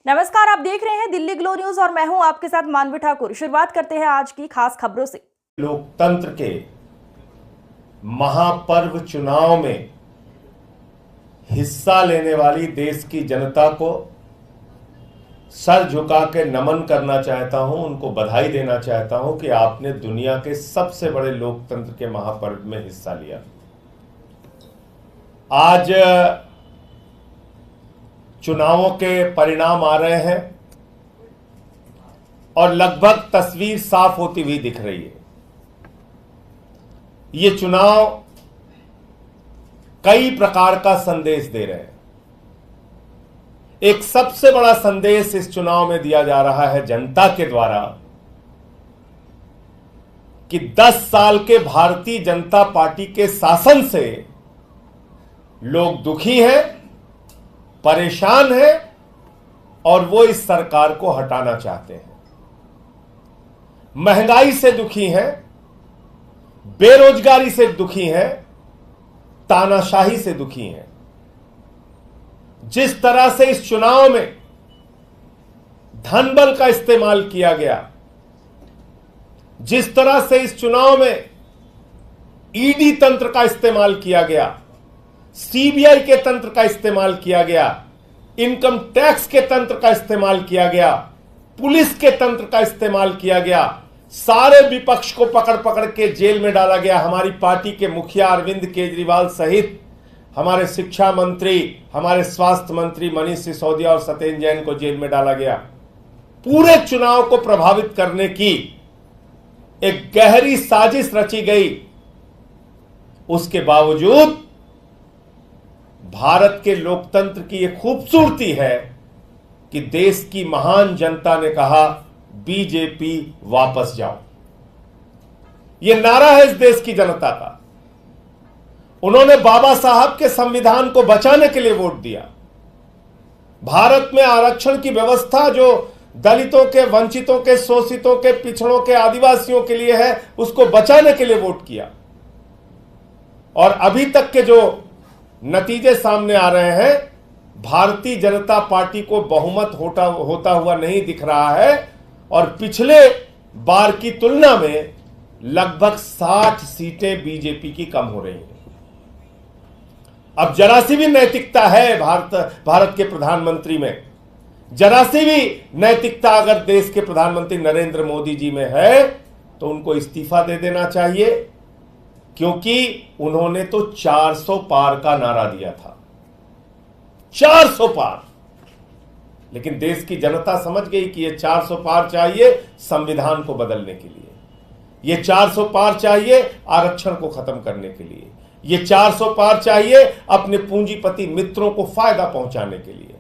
नमस्कार, आप देख रहे हैं दिल्ली ग्लो न्यूज और मैं हूं आपके साथ मानवी ठाकुर। शुरुआत करते हैं आज की खास खबरों से। लोकतंत्र के महापर्व चुनाव में हिस्सा लेने वाली देश की जनता को सर झुका के नमन करना चाहता हूं, उनको बधाई देना चाहता हूं कि आपने दुनिया के सबसे बड़े लोकतंत्र के महापर्व में हिस्सा लिया। आज चुनावों के परिणाम आ रहे हैं और लगभग तस्वीर साफ होती हुई दिख रही है। ये चुनाव कई प्रकार का संदेश दे रहे हैं। एक सबसे बड़ा संदेश इस चुनाव में दिया जा रहा है जनता के द्वारा कि 10 साल के भारतीय जनता पार्टी के शासन से लोग दुखी हैं, परेशान हैं और वो इस सरकार को हटाना चाहते हैं। महंगाई से दुखी हैं, बेरोजगारी से दुखी हैं, तानाशाही से दुखी हैं। जिस तरह से इस चुनाव में धनबल का इस्तेमाल किया गया, जिस तरह से इस चुनाव में ईडी तंत्र का इस्तेमाल किया गया, सीबीआई के तंत्र का इस्तेमाल किया गया, इनकम टैक्स के तंत्र का इस्तेमाल किया गया, पुलिस के तंत्र का इस्तेमाल किया गया, सारे विपक्ष को पकड़ पकड़ के जेल में डाला गया। हमारी पार्टी के मुखिया अरविंद केजरीवाल सहित हमारे शिक्षा मंत्री, हमारे स्वास्थ्य मंत्री मनीष सिसोदिया और सत्येंद्र जैन को जेल में डाला गया। पूरे चुनाव को प्रभावित करने की एक गहरी साजिश रची गई। उसके बावजूद भारत के लोकतंत्र की यह खूबसूरती है कि देश की महान जनता ने कहा बीजेपी वापस जाओ। यह नारा है इस देश की जनता का। उन्होंने बाबा साहब के संविधान को बचाने के लिए वोट दिया। भारत में आरक्षण की व्यवस्था जो दलितों के, वंचितों के, शोषितों के, पिछड़ों के, आदिवासियों के लिए है, उसको बचाने के लिए वोट किया। और अभी तक के जो नतीजे सामने आ रहे हैं, भारतीय जनता पार्टी को बहुमत होता हुआ नहीं दिख रहा है और पिछले बार की तुलना में लगभग 60 सीटें बीजेपी की कम हो रही हैं। अब जरा सी भी नैतिकता है भारत के प्रधानमंत्री में, जरा सी भी नैतिकता अगर देश के प्रधानमंत्री नरेंद्र मोदी जी में है तो उनको इस्तीफा दे देना चाहिए, क्योंकि उन्होंने तो 400 पार का नारा दिया था। 400 पार। लेकिन देश की जनता समझ गई कि ये 400 पार चाहिए संविधान को बदलने के लिए, ये 400 पार चाहिए आरक्षण को खत्म करने के लिए, ये 400 पार चाहिए अपने पूंजीपति मित्रों को फायदा पहुंचाने के लिए।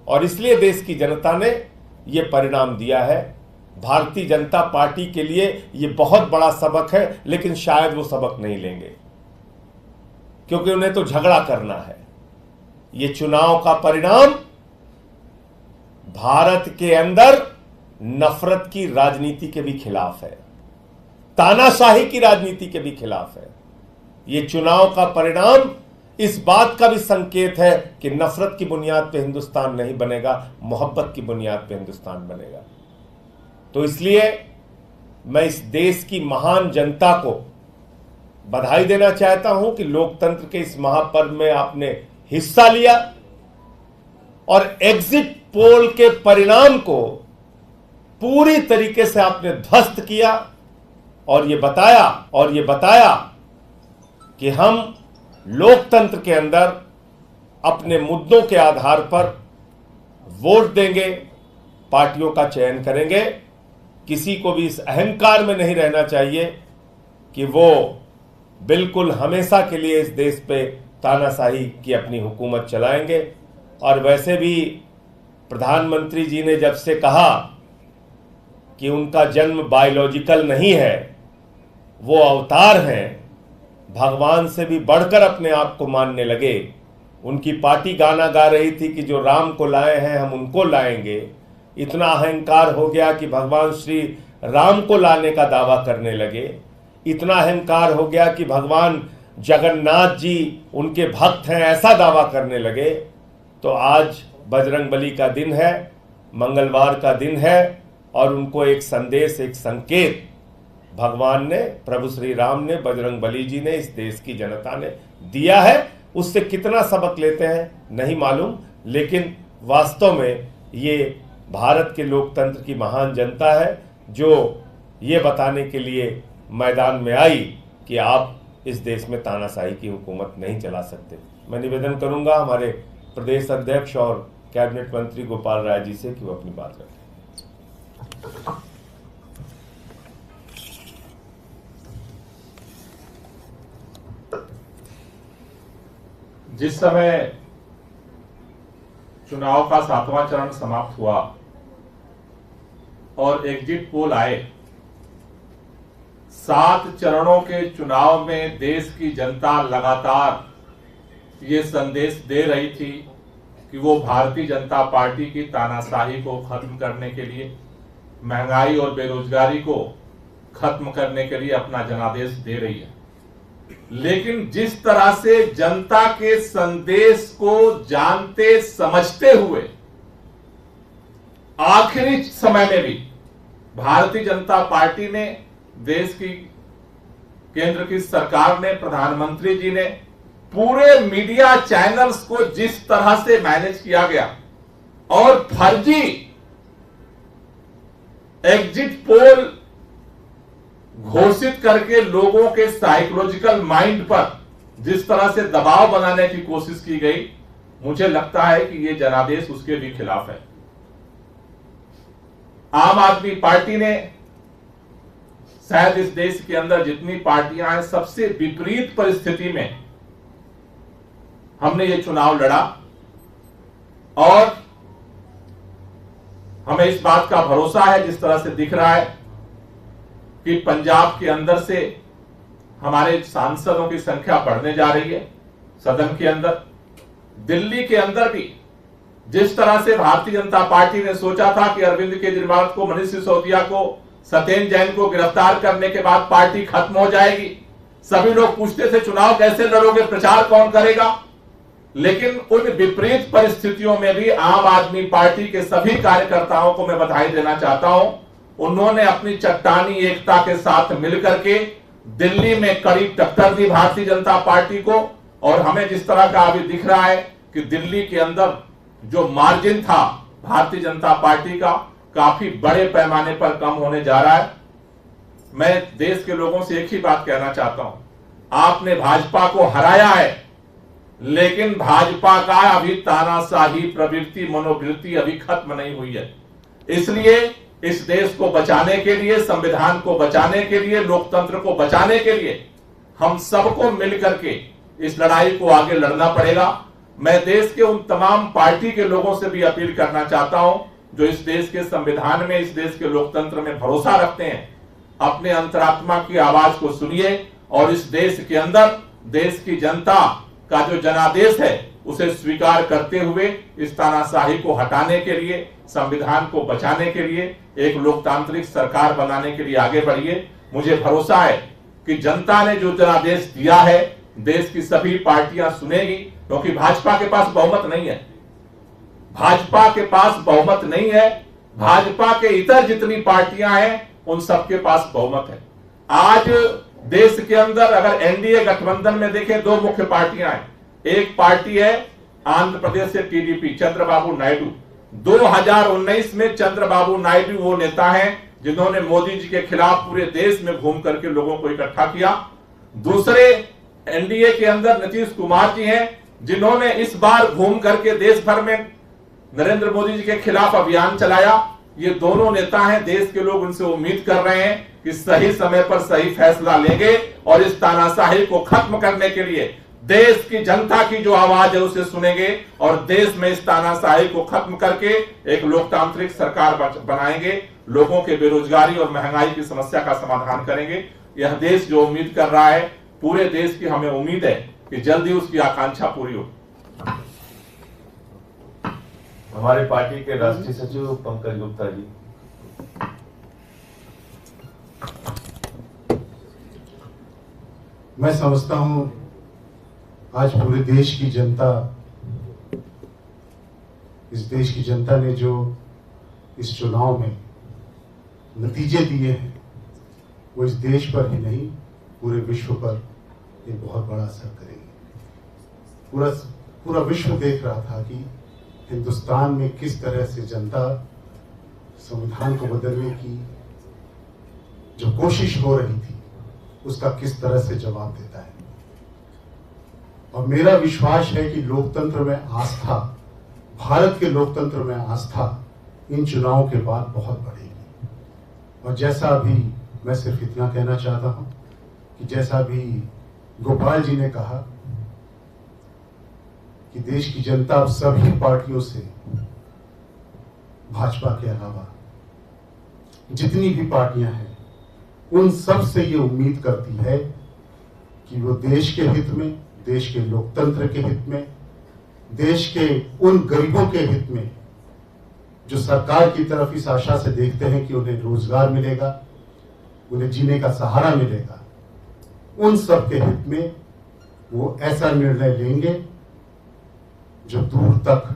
और इसलिए देश की जनता ने यह परिणाम दिया है। भारतीय जनता पार्टी के लिए यह बहुत बड़ा सबक है, लेकिन शायद वो सबक नहीं लेंगे, क्योंकि उन्हें तो झगड़ा करना है। यह चुनाव का परिणाम भारत के अंदर नफरत की राजनीति के भी खिलाफ है, तानाशाही की राजनीति के भी खिलाफ है। यह चुनाव का परिणाम इस बात का भी संकेत है कि नफरत की बुनियाद पे हिंदुस्तान नहीं बनेगा, मोहब्बत की बुनियाद पे हिंदुस्तान बनेगा। तो इसलिए मैं इस देश की महान जनता को बधाई देना चाहता हूं कि लोकतंत्र के इस महापर्व में आपने हिस्सा लिया और एग्जिट पोल के परिणाम को पूरी तरीके से आपने ध्वस्त किया और ये बताया कि हम लोकतंत्र के अंदर अपने मुद्दों के आधार पर वोट देंगे, पार्टियों का चयन करेंगे। किसी को भी इस अहंकार में नहीं रहना चाहिए कि वो बिल्कुल हमेशा के लिए इस देश पे तानाशाही की अपनी हुकूमत चलाएंगे। और वैसे भी प्रधानमंत्री जी ने जब से कहा कि उनका जन्म बायोलॉजिकल नहीं है, वो अवतार हैं, भगवान से भी बढ़कर अपने आप को मानने लगे। उनकी पार्टी गाना गा रही थी कि जो राम को लाए हैं हम उनको लाएंगे। इतना अहंकार हो गया कि भगवान श्री राम को लाने का दावा करने लगे। इतना अहंकार हो गया कि भगवान जगन्नाथ जी उनके भक्त हैं ऐसा दावा करने लगे। तो आज बजरंगबली का दिन है मंगलवार का दिन है और उनको एक संदेश, एक संकेत भगवान ने, प्रभु श्री राम ने, बजरंग बली जी ने, इस देश की जनता ने दिया है। उससे कितना सबक लेते हैं नहीं मालूम, लेकिन वास्तव में ये भारत के लोकतंत्र की महान जनता है जो ये बताने के लिए मैदान में आई कि आप इस देश में तानाशाही की हुकूमत नहीं चला सकते। मैं निवेदन करूंगा हमारे प्रदेश अध्यक्ष और कैबिनेट मंत्री गोपाल राय जी से कि वो अपनी बात रखें। जिस समय चुनाव का 7वां चरण समाप्त हुआ और एग्जिट पोल आए, 7 चरणों के चुनाव में देश की जनता लगातार ये संदेश दे रही थी कि वो भारतीय जनता पार्टी की तानाशाही को खत्म करने के लिए, महंगाई और बेरोजगारी को खत्म करने के लिए अपना जनादेश दे रही है। लेकिन जिस तरह से जनता के संदेश को जानते समझते हुए आखिरी समय में भी भारतीय जनता पार्टी ने, देश की केंद्र की सरकार ने, प्रधानमंत्री जी ने पूरे मीडिया चैनल्स को जिस तरह से मैनेज किया गया और फर्जी एग्जिट पोल घोषित करके लोगों के साइकोलॉजिकल माइंड पर जिस तरह से दबाव बनाने की कोशिश की गई, मुझे लगता है कि यह जनादेश उसके भी खिलाफ है। आम आदमी पार्टी ने शायद इस देश के अंदर जितनी पार्टियां हैं सबसे विपरीत परिस्थिति में हमने ये चुनाव लड़ा और हमें इस बात का भरोसा है, जिस तरह से दिख रहा है कि पंजाब के अंदर से हमारे सांसदों की संख्या बढ़ने जा रही है सदन के अंदर। दिल्ली के अंदर भी जिस तरह से भारतीय जनता पार्टी ने सोचा था कि अरविंद केजरीवाल को, मनीष सिसोदिया को, सत्येंद्र जैन को गिरफ्तार करने के बाद पार्टी खत्म हो जाएगी। सभी लोग पूछते थे चुनाव कैसे लड़ोगे, प्रचार कौन करेगा। लेकिन उन विपरीत परिस्थितियों में भी आम आदमी पार्टी के सभी कार्यकर्ताओं को मैं बधाई देना चाहता हूं। उन्होंने अपनी चट्टानी एकता के साथ मिलकर के दिल्ली में कड़ी टक्कर दी भारतीय जनता पार्टी को। और हमें जिस तरह का अभी दिख रहा है कि दिल्ली के अंदर जो मार्जिन था भारतीय जनता पार्टी का, काफी बड़े पैमाने पर कम होने जा रहा है। मैं देश के लोगों से एक ही बात कहना चाहता हूं, आपने भाजपा को हराया है, लेकिन भाजपा का अभी तानाशाही प्रवृत्ति, मनोवृत्ति अभी खत्म नहीं हुई है। इसलिए इस देश को बचाने के लिए, संविधान को बचाने के लिए, लोकतंत्र को बचाने के लिए हम सबको मिलकर के इस लड़ाई को आगे लड़ना पड़ेगा। मैं देश के उन तमाम पार्टी के लोगों से भी अपील करना चाहता हूं जो इस देश के संविधान में, इस देश के लोकतंत्र में भरोसा रखते हैं। अपने अंतरात्मा की आवाज को सुनिए और इस देश के अंदर देश की जनता का जो जनादेश है उसे स्वीकार करते हुए इस तानाशाही को हटाने के लिए, संविधान को बचाने के लिए, एक लोकतांत्रिक सरकार बनाने के लिए आगे बढ़िए। मुझे भरोसा है कि जनता ने जो जनादेश दिया है देश की सभी पार्टियां सुनेगी, क्योंकि भाजपा के पास बहुमत नहीं है। भाजपा के पास बहुमत नहीं है। भाजपा के इतर जितनी पार्टियां हैं उन सबके पास बहुमत है। आज देश के अंदर अगर एनडीए गठबंधन में देखें, 2 मुख्य पार्टियां हैं। एक पार्टी है आंध्र प्रदेश से टीडीपी, चंद्रबाबू नायडू। 2019 में चंद्रबाबू नायडू वो नेता हैं जिन्होंने मोदी जी के खिलाफ पूरे देश में घूम करके लोगों को इकट्ठा किया। दूसरे एनडीए के अंदर नीतीश कुमार जी हैं जिन्होंने इस बार घूम करके देश भर में नरेंद्र मोदी जी के खिलाफ अभियान चलाया। ये दोनों नेता हैं, देश के लोग उनसे उम्मीद कर रहे हैं कि सही समय पर सही फैसला लेंगे और इस तानाशाही को खत्म करने के लिए देश की जनता की जो आवाज है उसे सुनेंगे और देश में इस तानाशाही को खत्म करके एक लोकतांत्रिक सरकार बनाएंगे। लोगों के बेरोजगारी और महंगाई की समस्या का समाधान करेंगे। यह देश जो उम्मीद कर रहा है, पूरे देश की हमें उम्मीद है कि जल्दी उसकी आकांक्षा पूरी हो। हमारे पार्टी के राष्ट्रीय सचिव पंकज गुप्ता जी। मैं समझता हूं आज पूरे देश की जनता, इस देश की जनता ने जो इस चुनाव में नतीजे दिए हैं वो इस देश पर ही नहीं पूरे विश्व पर एक बहुत बड़ा असर करेंगे। पूरा विश्व देख रहा था कि हिंदुस्तान में किस तरह से जनता संविधान को बदलने की जो कोशिश हो रही थी उसका किस तरह से जवाब देता है। और मेरा विश्वास है कि लोकतंत्र में आस्था, भारत के लोकतंत्र में आस्था इन चुनावों के बाद बहुत बढ़ेगी। और जैसा अभी मैं सिर्फ इतना कहना चाहता हूं कि जैसा अभी गोपाल जी ने कहा कि देश की जनता अब सभी पार्टियों से, भाजपा के अलावा जितनी भी पार्टियां हैं, उन सब से ये उम्मीद करती है कि वो देश के हित में, देश के लोकतंत्र के हित में, देश के उन गरीबों के हित में जो सरकार की तरफ इस आशा से देखते हैं कि उन्हें रोजगार मिलेगा, उन्हें जीने का सहारा मिलेगा, उन सब के हित में वो ऐसा निर्णय लेंगे जो दूर तक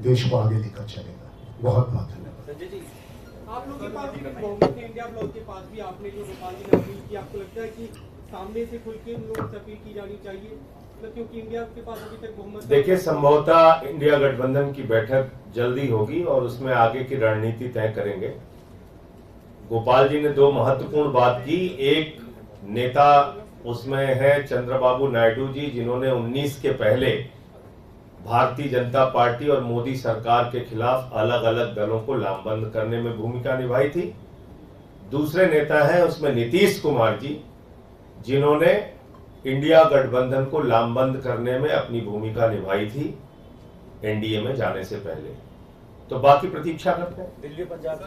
देश को आगे लेकर चलेगा। बहुत बहुत धन्यवाद। संजय जी, आप लोगों के पास भी मोहम्मद इंडिया ब्लॉक के पास भी आपने जो गोपाल जी ने अपील की, आपको लगता है कि सामने से खुल के उन लोगों से अपील की जानी चाहिए, मतलब क्योंकि इंडिया के पास अभी तक बहुमत। देखिए, संभवतः इंडिया गठबंधन की बैठक जल्दी होगी और उसमें आगे की रणनीति तय करेंगे। गोपाल जी ने दो महत्वपूर्ण बात की। एक नेता उसमें है चंद्रबाबू नायडू जी, जिन्होंने 19 के पहले भारतीय जनता पार्टी और मोदी सरकार के खिलाफ अलग अलग दलों को लामबंद करने में भूमिका निभाई थी। दूसरे नेता हैं उसमें नीतीश कुमार जी, जिन्होंने इंडिया गठबंधन को लामबंद करने में अपनी भूमिका निभाई थी एनडीए में जाने से पहले। तो बाकी प्रतीक्षा करते हैं। दिल्ली पंजाब